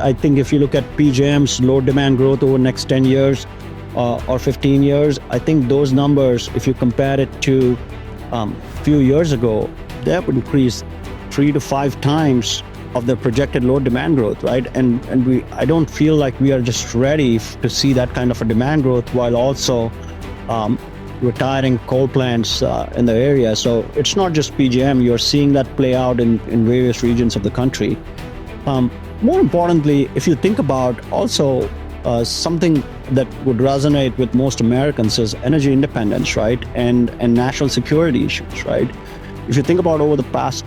I think if you look at PJM's load demand growth over the next 10 years or 15 years, I think those numbers, if you compare it to a few years ago, they have increased 3 to 5 times of the projected load demand growth, right? And I don't feel like we are just ready to see that kind of a demand growth while also retiring coal plants in the area. So it's not just PJM. You're seeing that play out in various regions of the country. More importantly, if you think about also something that would resonate with most Americans is energy independence, right? And national security issues, right? If you think about over the past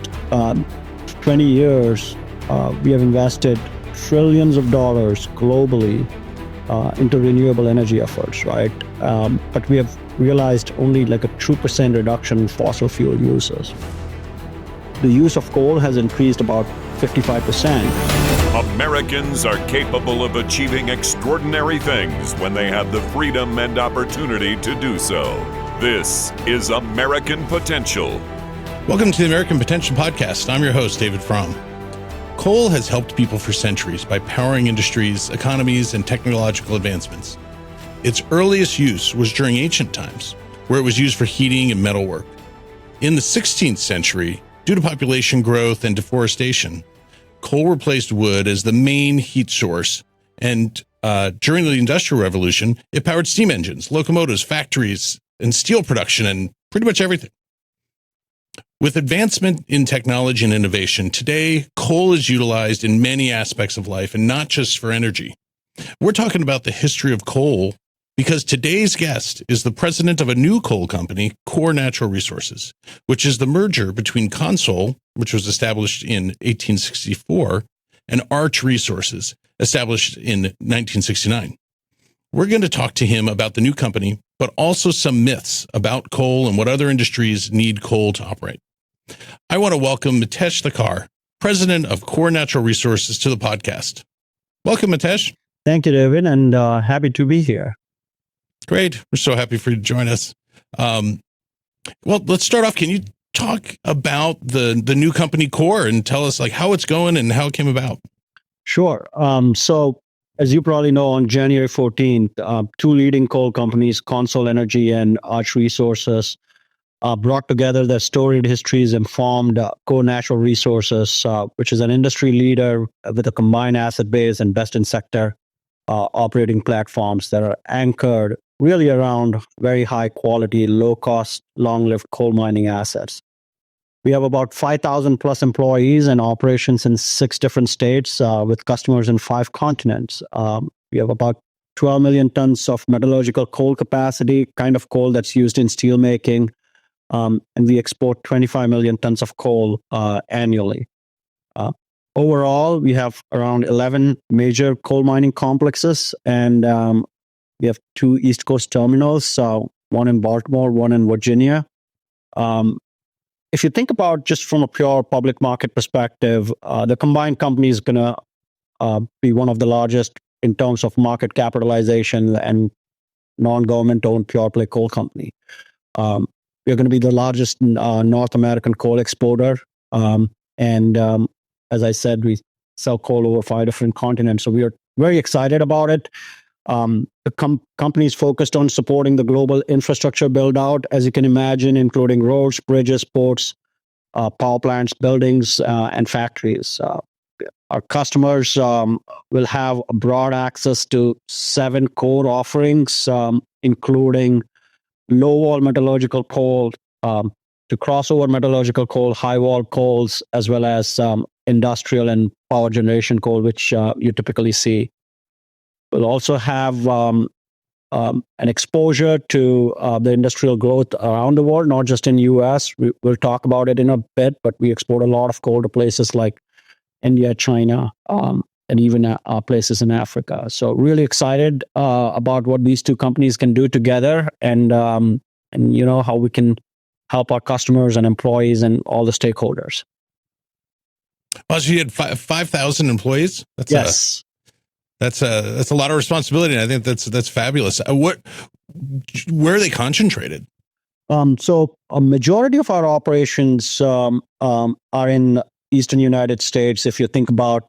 20 years, we have invested trillions of dollars globally into renewable energy efforts, right? But we have realized only like a 2% reduction in fossil fuel uses. The use of coal has increased about 55%. Americans are capable of achieving extraordinary things when they have the freedom and opportunity to do so. This is American Potential. Welcome to the American Potential Podcast. I'm your host, David Fromm. Coal has helped people for centuries by powering industries, economies, and technological advancements. Its earliest use was during ancient times, where it was used for heating and metalwork. In the 16th century, due to population growth and deforestation, coal replaced wood as the main heat source, and during the Industrial Revolution, it powered steam engines, locomotives, factories, and steel production, and pretty much everything. With advancement in technology and innovation, today, coal is utilized in many aspects of life and not just for energy. We're talking about the history of coal because today's guest is the president of a new coal company, Core Natural Resources, which is the merger between Consol, which was established in 1864, and Arch Resources, established in 1969. We're going to talk to him about the new company, but also some myths about coal and what other industries need coal to operate. I want to welcome Mitesh Thakkar, president of Core Natural Resources, to the podcast. Welcome, Mitesh. Thank you, David, and happy to be here. Great. We're so happy for you to join us. Well, let's start off. Can you talk about the new company Core and tell us like how it's going and how it came about? Sure. So as you probably know, on January 14th, two leading coal companies, Consol Energy and Arch Resources, brought together their storied histories and formed Core Natural Resources, which is an industry leader with a combined asset base and best-in-sector operating platforms that are anchored really around very high-quality, low-cost, long-lived coal mining assets. We have about 5,000 plus employees and operations in 6 different states with customers in 5 continents. We have about 12 million tons of metallurgical coal capacity, kind of coal that's used in steelmaking, and we export 25 million tons of coal annually. Overall, we have around 11 major coal mining complexes, and we have 2 East Coast terminals, one in Baltimore, one in Virginia. If you think about just from a pure public market perspective, the combined company is going to be one of the largest in terms of market capitalization and non-government owned pure play coal company. We're going to be the largest North American coal exporter. And as I said, we sell coal over 5 different continents. So we are very excited about it. The company is focused on supporting the global infrastructure build out, as you can imagine, including roads, bridges, ports, power plants, buildings, and factories. Our customers will have broad access to 7 core offerings, including low-wall metallurgical coal, to crossover metallurgical coal, high-wall coals, as well as industrial and power generation coal, which you typically see. We'll also have an exposure to the industrial growth around the world, not just in the U.S. We'll talk about it in a bit, but we export a lot of coal to places like India, China, and even places in Africa. So really excited about what these two companies can do together, and you know how we can help our customers and employees and all the stakeholders. Well, so you had 5,000 employees. Yes. That's a lot of responsibility, and I think that's fabulous. Where are they concentrated? So a majority of our operations are in eastern United States. If you think about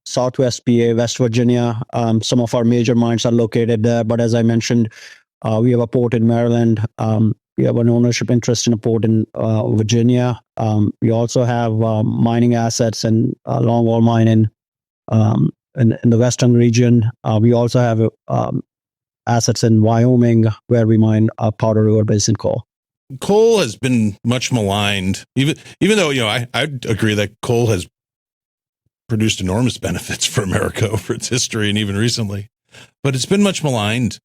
Southwest PA, West Virginia, some of our major mines are located there. But as I mentioned, we have a port in Maryland. We have an ownership interest in a port in Virginia. We also have mining assets and longwall mine in the western region. We also have assets in Wyoming where we mine Powder River Basin coal. Coal has been much maligned, even though, I agree that coal has produced enormous benefits for America over its history and even recently, but it's been much maligned,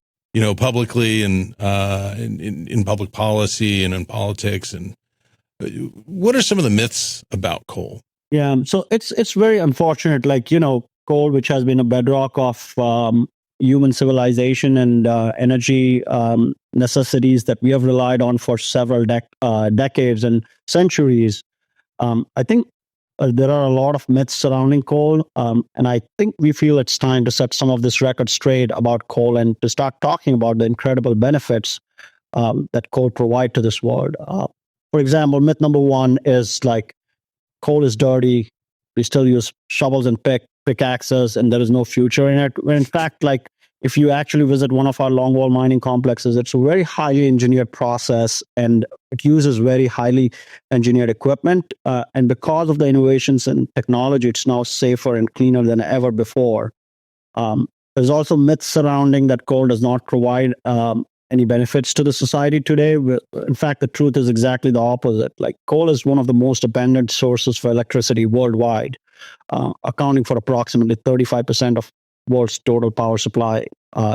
publicly and in public policy and in politics. And what are some of the myths about coal? Yeah, so it's very unfortunate. Like, coal, which has been a bedrock of human civilization and energy necessities that we have relied on for several decades and centuries. I think there are a lot of myths surrounding coal, and I think we feel it's time to set some of this record straight about coal and to start talking about the incredible benefits that coal provide to this world. For example, myth number one is like coal is dirty. We still use shovels and pickaxes, and there is no future in it. When in fact, like if you actually visit one of our longwall mining complexes, it's a very highly engineered process, and it uses very highly engineered equipment. And because of the innovations in technology, it's now safer and cleaner than ever before. There's also myths surrounding that coal does not provide any benefits to the society today. In fact, the truth is exactly the opposite. Like coal is one of the most abundant sources for electricity worldwide, accounting for approximately 35% of world's total power supply,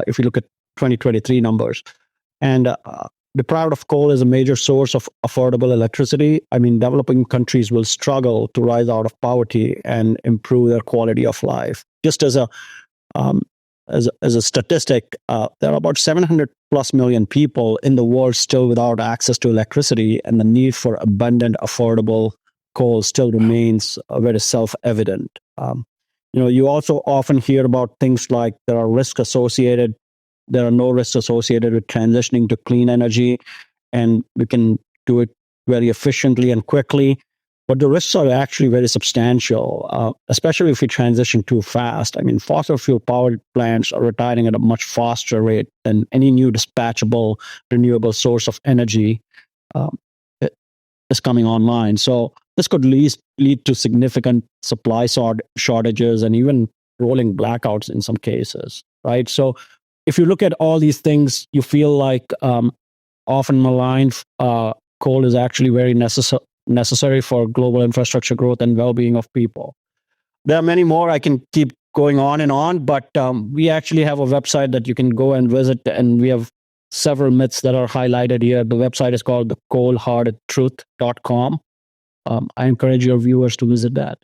if you look at 2023 numbers. And deprived of coal is a major source of affordable electricity. I mean, developing countries will struggle to rise out of poverty and improve their quality of life. Just as a statistic, there are about 700 plus million people in the world still without access to electricity, and the need for abundant, affordable coal still remains very self-evident. You also often hear about things like there are no risks associated with transitioning to clean energy, and we can do it very efficiently and quickly. But the risks are actually very substantial, especially if we transition too fast. I mean, fossil fuel powered plants are retiring at a much faster rate than any new dispatchable renewable source of energy is coming online. So this could lead to significant supply shortages and even rolling blackouts in some cases, right? So if you look at all these things, you feel like often maligned coal is actually very necessary for global infrastructure growth and well-being of people. There are many more. I can keep going on, but we actually have a website that you can go and visit, and we have several myths that are highlighted here. The website is called thecoalhardtruth.com. I encourage your viewers to visit that.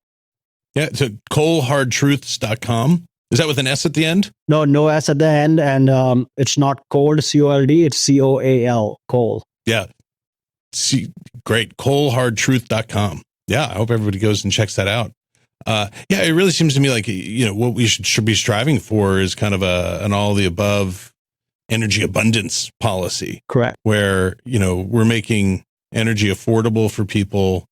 Yeah, so coalhardtruths.com. Is that with an S at the end? No S at the end, and it's not cold, C-O-L-D, it's C-O-A-L, coal. Yeah. Great. Coalhardtruth.com. Yeah, I hope everybody goes and checks that out. It really seems to me like, what we should be striving for is kind of an all the above energy abundance policy. Correct. Where, we're making energy affordable for people,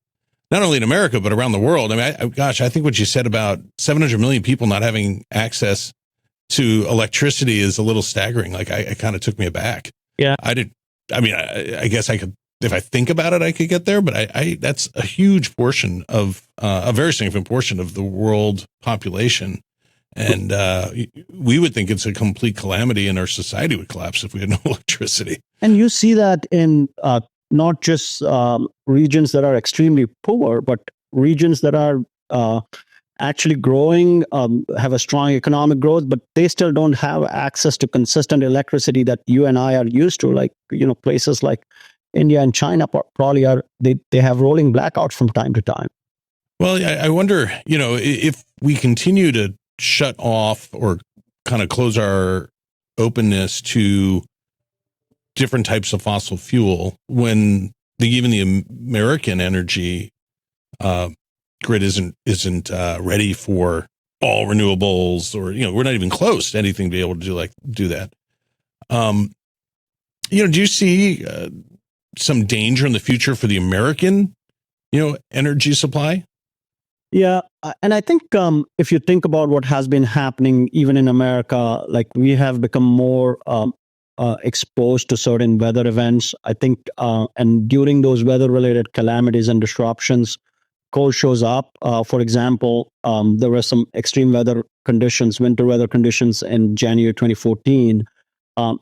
not only in America, but around the world. I mean, I think what you said about 700 million people not having access to electricity is a little staggering. Like, it kind of took me aback. Yeah. I guess I could, if I think about it, I could get there, but that's a huge portion of, a very significant portion of the world population. And we would think it's a complete calamity and our society would collapse if we had no electricity. And you see that in not just regions that are extremely poor, but regions that are actually growing, have a strong economic growth, but they still don't have access to consistent electricity that you and I are used to. Like, places like India and China probably they have rolling blackouts from time to time. Well, I wonder, if we continue to shut off or kind of close our openness to different types of fossil fuel when even the American energy grid isn't ready for all renewables, or we're not even close to anything to be able to do that. Do you see some danger in the future for the American energy supply? Yeah, and I think if you think about what has been happening, even in America, like we have become more exposed to certain weather events. I think, and during those weather-related calamities and disruptions, coal shows up. For example, there were some extreme weather conditions, winter weather conditions in January 2014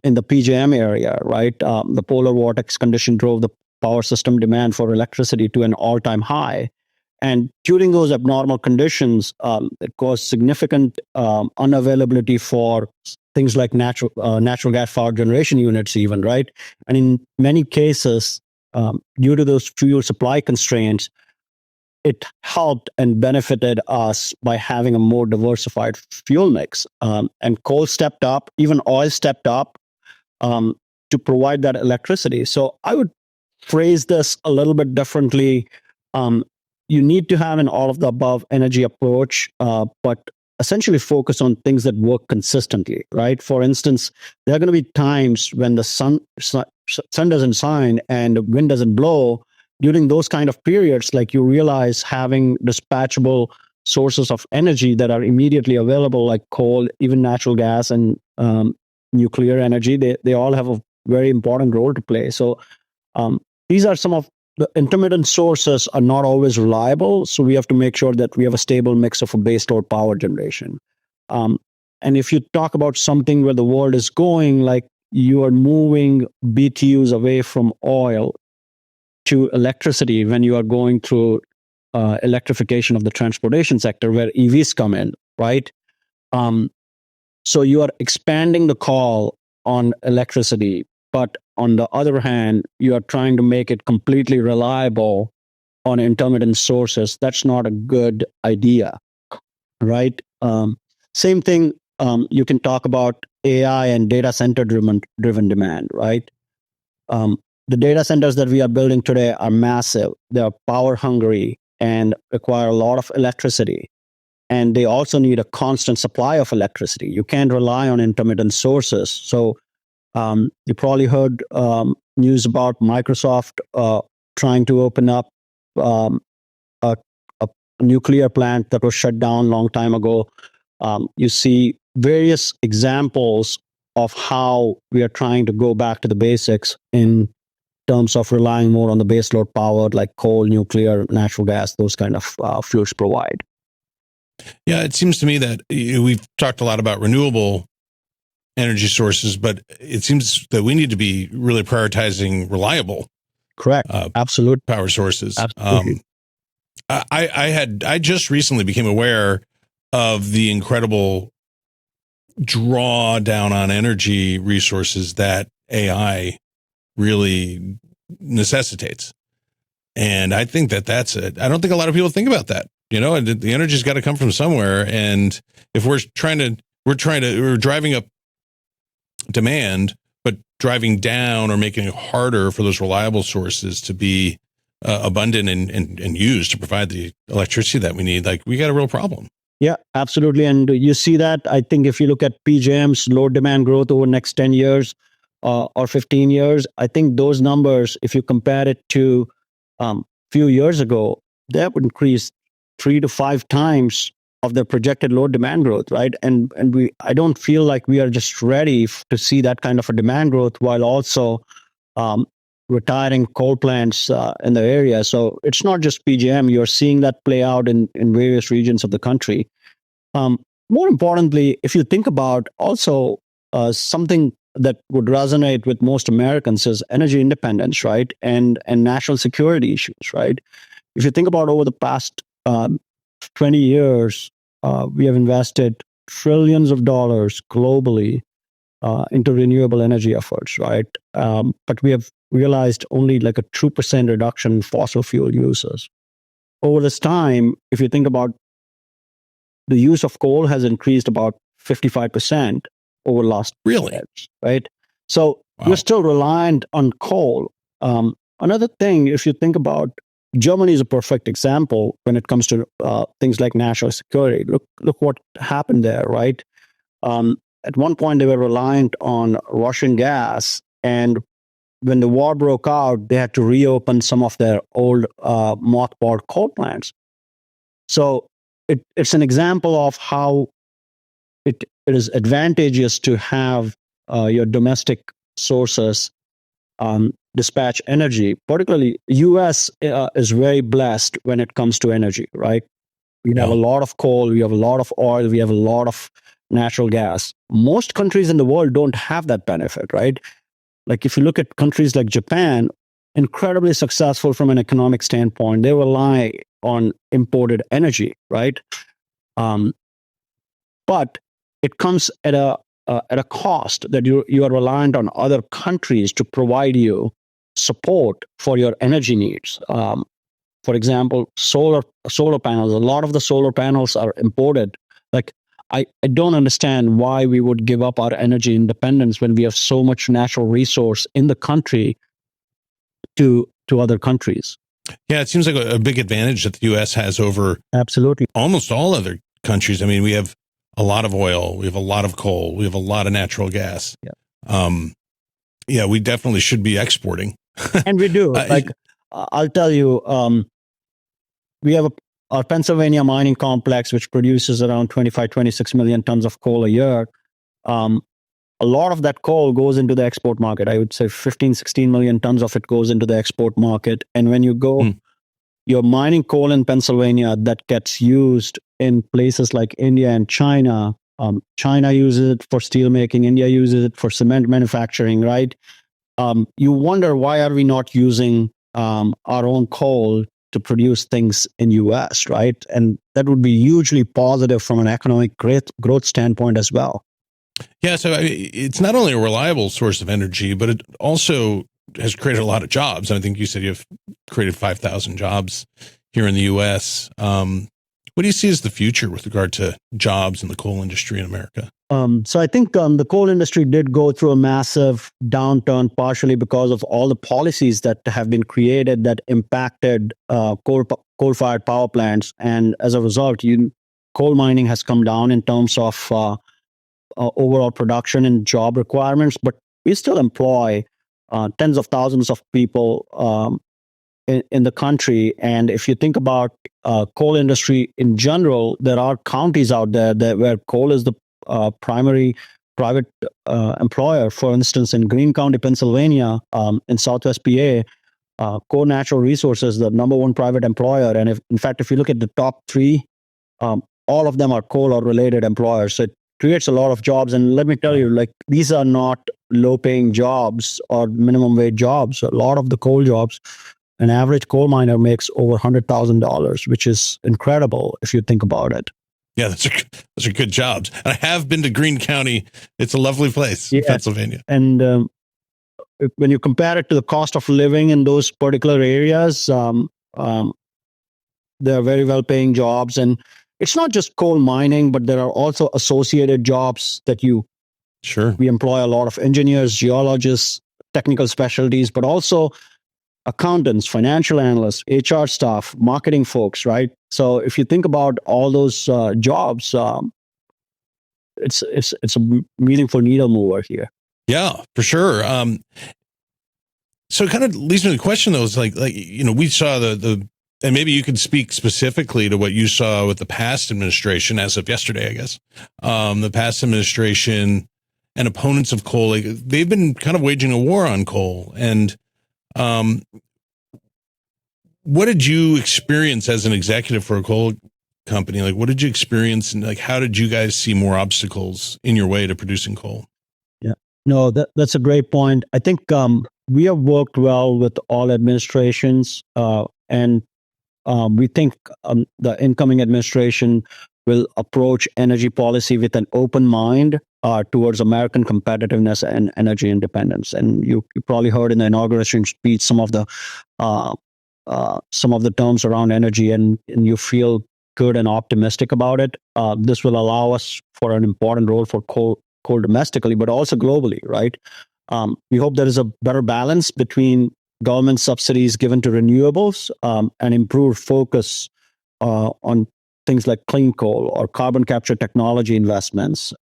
in the PJM area, right? The polar vortex condition drove the power system demand for electricity to an all-time high. And during those abnormal conditions, it caused significant unavailability for things like natural gas powered generation units, even, right? And in many cases, due to those fuel supply constraints, it helped and benefited us by having a more diversified fuel mix. And coal stepped up, even oil stepped up um, to provide that electricity. So I would phrase this a little bit differently. Um, you need to have an all of the above energy approach, but essentially focus on things that work consistently, right? For instance, there are going to be times when the sun doesn't shine and the wind doesn't blow. During those kind of periods, like you realize having dispatchable sources of energy that are immediately available, like coal, even natural gas, and nuclear energy, they all have a very important role to play. So um, these are some of the intermittent sources are not always reliable. So we have to make sure that we have a stable mix of a base load power generation. Um, and if you talk about something where the world is going, like you are moving BTUs away from oil to electricity when you are going through electrification of the transportation sector, where EVs come in, right? Um, so you are expanding the call on electricity, but on the other hand, you are trying to make it completely reliable on intermittent sources. That's not a good idea, right? Same thing. You can talk about AI and data center driven demand, right? Um, the data centers that we are building today are massive. They are power hungry and require a lot of electricity. And they also need a constant supply of electricity. You can't rely on intermittent sources. So you probably heard news about Microsoft trying to open up um, a, a nuclear plant that was shut down a long time ago. You see various examples of how we are trying to go back to the basics in terms of relying more on the baseload power like coal, nuclear, natural gas, those kind of fuels provide. Yeah, it seems to me that we've talked a lot about renewable energy sources, but it seems that we need to be really prioritizing reliable, Correct. Absolute power sources. Absolutely. I just recently became aware of the incredible drawdown on energy resources that AI really necessitates. And I think that that's it. I don't think a lot of people think about that. And the energy's got to come from somewhere. And if we're driving up demand, but driving down or making it harder for those reliable sources to be abundant and used to provide the electricity that we need, like we got a real problem. Yeah, absolutely. And you see that, I think if you look at PJM's load demand growth over the next 10 years or 15 years, I think those numbers, if you compare it to few years ago, they have increased 3 to 5 times of the projected load demand growth, right? And I don't feel like we are just ready to see that kind of a demand growth while also um, retiring coal plants in the area. So it's not just PJM. You're seeing that play out in various regions of the country. More importantly, if you think about also something that would resonate with most Americans is energy independence, right? And national security issues, right? If you think about over the past 20 years, we have invested trillions of dollars globally into renewable energy efforts, right? But we have realized only like a 2% reduction in fossil fuel uses. Over this time, if you think about the use of coal has increased about 55% over the last Really? years, right? So Wow. we're still reliant on coal. Another thing, if you think about Germany is a perfect example when it comes to things like national security. Look what happened there, right? At one point, they were reliant on Russian gas, and when the war broke out, they had to reopen some of their old mothballed coal plants. So it's an example of how it is advantageous to have your domestic sources dispatch energy. Particularly, U.S. Is very blessed when it comes to energy, right? We have a lot of coal, we have a lot of oil, we have a lot of natural gas. Most countries in the world don't have that benefit, right? Like if you look at countries like Japan, incredibly successful from an economic standpoint, they rely on imported energy, right? Um, but it comes at a cost that you are reliant on other countries to provide you support for your energy needs. For example, solar panels. A lot of the solar panels are imported. Like I don't understand why we would give up our energy independence when we have so much natural resource in the country to other countries. Yeah, it seems like a big advantage that the U.S. has over Absolutely almost all other countries. I mean, we have a lot of oil, we have a lot of coal, we have a lot of natural gas. Yeah, we definitely should be exporting. And we do. Like I'll tell you, we have our Pennsylvania mining complex, which produces around 25, 26 million tons of coal a year. A lot of that coal goes into the export market. I would say 15, 16 million tons of it goes into the export market. And when you go, you're mining coal in Pennsylvania that gets used in places like India and China. China uses it for steelmaking. India uses it for cement manufacturing, right? You wonder, why are we not using our own coal to produce things in US, right? And that would be hugely positive from an economic growth standpoint as well. Yeah, so it's not only a reliable source of energy, but it also has created a lot of jobs. I think you said you've created 5,000 jobs here in the U.S. What do you see as the future with regard to jobs in the coal industry in America? So I think the coal industry did go through a massive downturn, partially because of all the policies that have been created that impacted coal-fired power plants. And as a result, coal mining has come down in terms of overall production and job requirements, but we still employ tens of thousands of people in the country. And if you think about coal industry in general, there are counties out there where coal is the primary private employer. For instance, in Greene County, Pennsylvania, in Southwest PA, Core Natural Resources, the number one private employer. And in fact, if you look at the top three, all of them are coal or related employers. So it creates a lot of jobs. And let me tell you, like, these are not low paying jobs or minimum wage jobs. A lot of the coal jobs, an average coal miner makes over $100,000, which is incredible if you think about it. Yeah, those are good jobs. And I have been to Greene County. It's a lovely place, in Pennsylvania. And when you compare it to the cost of living in those particular areas, they're very well paying jobs. And it's not just coal mining, but there are also associated jobs that we employ a lot of engineers, geologists, technical specialties, but also accountants, financial analysts, HR staff, marketing folks, right? So if you think about all those jobs, it's a meaningful needle mover here. Yeah, for sure. So it kind of leads me to the question, though, is like we saw the and maybe you could speak specifically to what you saw with the past administration as of yesterday, I guess. The past administration and opponents of coal, like, they've been kind of waging a war on coal. And what did you experience as an executive for a coal company? Like, what did you experience, and like, how did you guys see more obstacles in your way to producing coal? Yeah, no, that's a great point. I think we have worked well with all administrations, and we think the incoming administration will approach energy policy with an open mind towards American competitiveness and energy independence. And you probably heard in the inauguration speech some of the terms around energy, and you feel good and optimistic about it. This will allow us for an important role for coal domestically, but also globally, right? We hope there is a better balance between government subsidies given to renewables and improved focus on things like clean coal or carbon capture technology investments,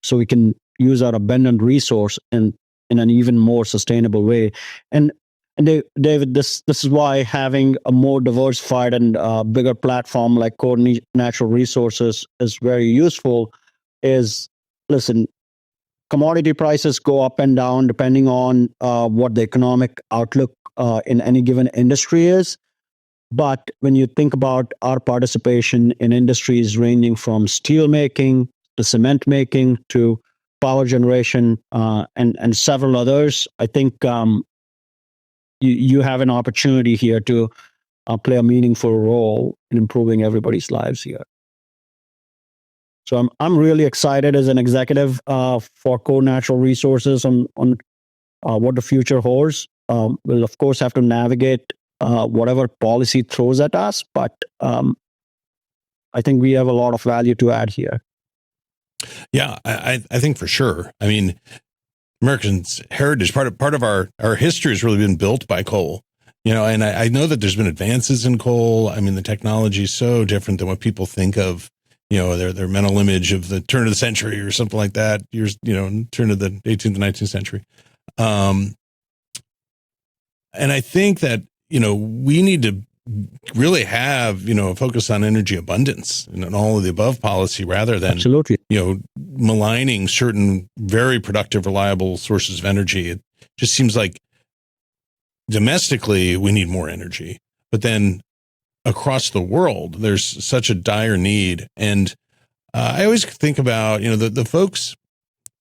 so we can use our abundant resource in an even more sustainable way. And And David, this is why having a more diversified and bigger platform like Core Natural Resources is very useful. Is listen, commodity prices go up and down depending on what the economic outlook in any given industry is. But when you think about our participation in industries ranging from steel making to cement making to power generation and several others, I think you have an opportunity here to play a meaningful role in improving everybody's lives here. So I'm really excited as an executive for Core Natural Resources on what the future holds. We'll of course have to navigate whatever policy throws at us, but I think we have a lot of value to add here. Yeah, I think for sure. I mean, Americans' heritage, part of our history has really been built by coal. And I know that there's been advances in coal. I mean, the technology is so different than what people think of. Their mental image of the turn of the century or something like that. Turn of the 18th and 19th century. And I think that we need to really have a focus on energy abundance and all of the above policy rather than absolutely maligning certain very productive, reliable sources of energy. It just seems like domestically we need more energy, but then across the world there's such a dire need. And I always think about the folks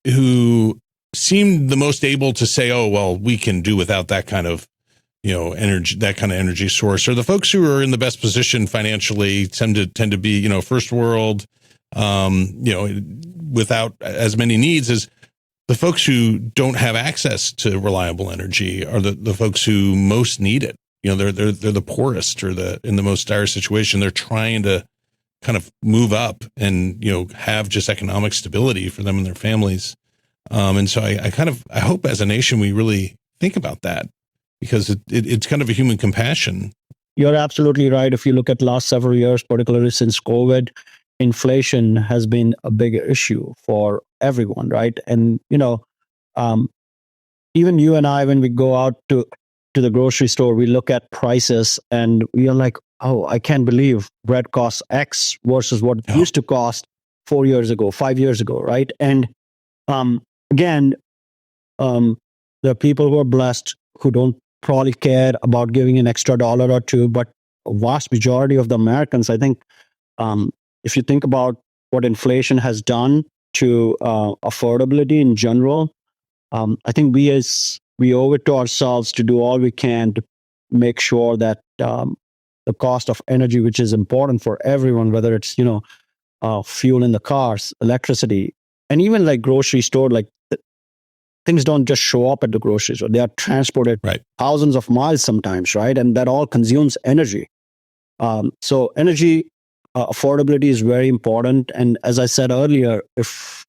who seem the most able to say, oh well, we can do without that kind of energy, that kind of energy source, or the folks who are in the best position financially tend to be first world, without as many needs as the folks who don't have access to reliable energy are the folks who most need it. They're the poorest or in the most dire situation. They're trying to kind of move up and have just economic stability for them and their families. And so I hope as a nation we really think about that, because it's kind of a human compassion. You're absolutely right. If you look at last several years, particularly since COVID, inflation has been a big issue for everyone, right? And even you and I, when we go out to the grocery store, we look at prices and we are like, oh, I can't believe bread costs X versus what it used to cost 4 years ago, 5 years ago, right? And again, there are people who are blessed who don't probably care about giving an extra dollar or two, but a vast majority of the Americans, I think, if you think about what inflation has done to affordability in general, I think we owe it to ourselves to do all we can to make sure that the cost of energy, which is important for everyone, whether it's fuel in the cars, electricity, and even like grocery store, like things don't just show up at the grocery store. They are transported thousands of miles sometimes, right? And that all consumes energy. So energy affordability is very important. And as I said earlier, if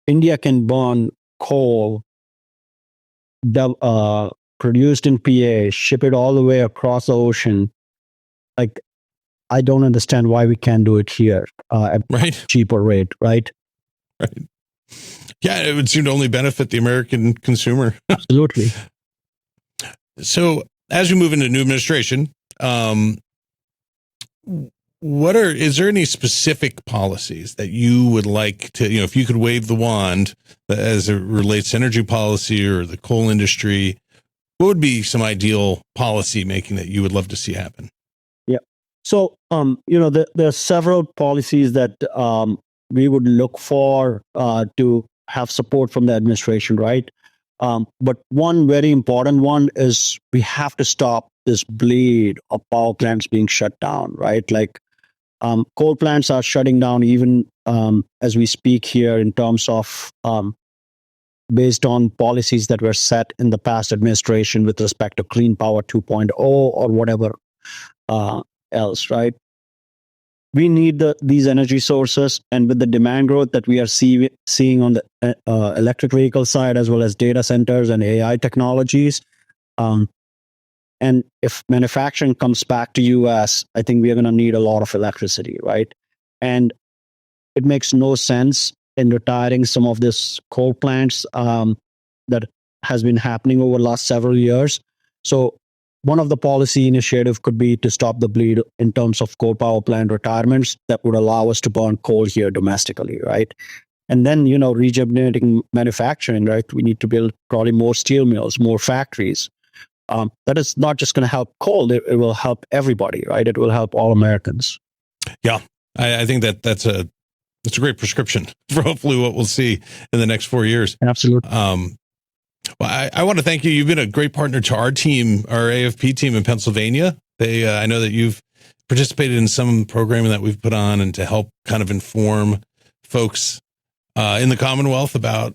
India can burn coal produced in PA, ship it all the way across the ocean, like I don't understand why we can't do it here at a cheaper rate, right? Right. Yeah, it would seem to only benefit the American consumer. Absolutely. So as we move into new administration, is there any specific policies that you would like to, if you could wave the wand as it relates to energy policy or the coal industry, what would be some ideal policy making that you would love to see happen? Yeah. So, there are several policies that we would look for to have support from the administration, right? But one very important one is we have to stop this bleed of power plants being shut down, right? Like coal plants are shutting down even as we speak here in terms of based on policies that were set in the past administration with respect to Clean Power 2.0 or whatever else, right? We need these energy sources, and with the demand growth that we are seeing on the electric vehicle side, as well as data centers and AI technologies, and if manufacturing comes back to US, I think we are going to need a lot of electricity, right? And it makes no sense in retiring some of this coal plants that has been happening over the last several years. So one of the policy initiatives could be to stop the bleed in terms of coal power plant retirements that would allow us to burn coal here domestically, right? And then, rejuvenating manufacturing, right? We need to build probably more steel mills, more factories. That is not just going to help coal, it will help everybody, right? It will help all Americans. Yeah, I think that's a great prescription for hopefully what we'll see in the next 4 years. Absolutely. Well, I want to thank you. You've been a great partner to our team, our AFP team in Pennsylvania. I know that you've participated in some programming that we've put on and to help kind of inform folks in the Commonwealth about,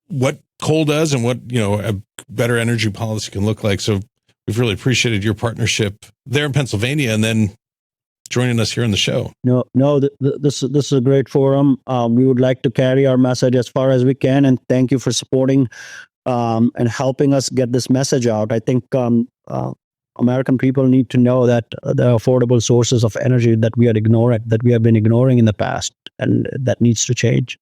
what coal does and what, a better energy policy can look like. So we've really appreciated your partnership there in Pennsylvania and then joining us here on the show. This is a great forum. We would like to carry our message as far as we can. And thank you for supporting and helping us get this message out. I think American people need to know that the affordable sources of energy that we have been ignoring in the past, and that needs to change.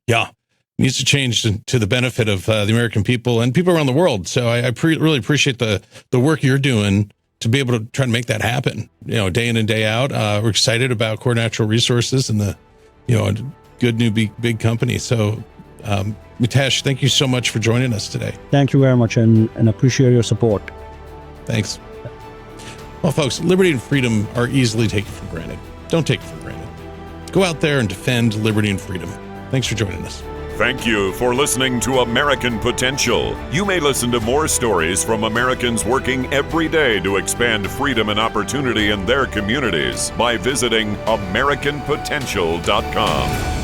Yeah, it needs to change to the benefit of the American people and people around the world. So I really appreciate the work you're doing to be able to try to make that happen, day in and day out. We're excited about Core Natural Resources and the, a good new big company. So Mitesh, thank you so much for joining us today. Thank you very much, and appreciate your support. Thanks. Well, folks, liberty and freedom are easily taken for granted. Don't take it for granted. Go out there and defend liberty and freedom. Thanks for joining us. Thank you for listening to American Potential. You may listen to more stories from Americans working every day to expand freedom and opportunity in their communities by visiting AmericanPotential.com.